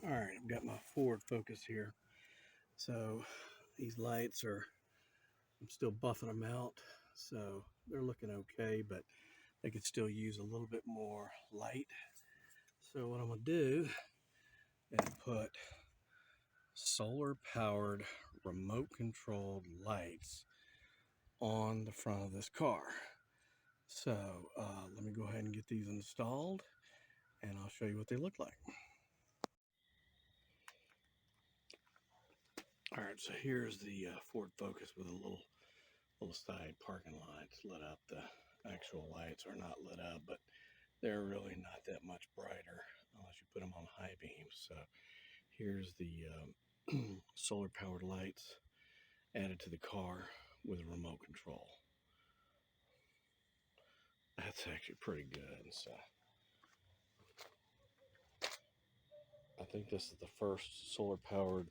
All right, I've got my Ford Focus here. So these lights are, I'm still buffing them out. So they're looking okay, but they could still use a little bit more light. So what I'm gonna do is put solar powered remote controlled lights on the front of this car. So let me go ahead and get these installed and I'll show you what they look like. All right, so here's the Ford Focus with a little side parking lights lit up. The actual lights are not lit up, but they're really not that much brighter unless you put them on high beams. So here's the solar powered lights added to the car with a remote control. That's actually pretty good. So I think this is the first solar powered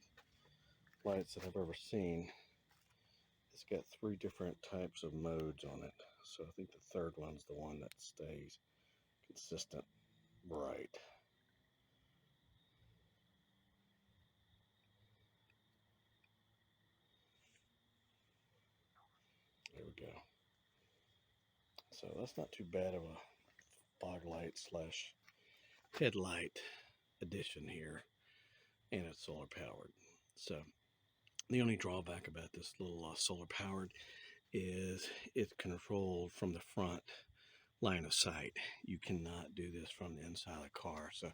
lights that I've ever seen. It's got 3 different types of modes on it. So I think the third one's the one that stays consistent bright. There we go. So that's not too bad of a fog light slash headlight addition here, and it's solar powered. So the only drawback about this little solar powered is it's controlled from the front line of sight. You cannot do this from the inside of the car, so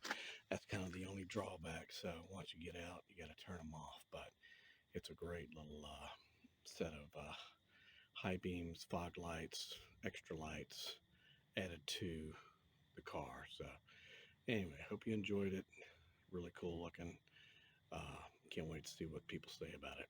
that's kind of the only drawback. So once you get out, you got to turn them off, but it's a great little set of high beams, fog lights, extra lights added to the car. So anyway, I hope you enjoyed it. Really cool looking. Can't wait to see what people say about it.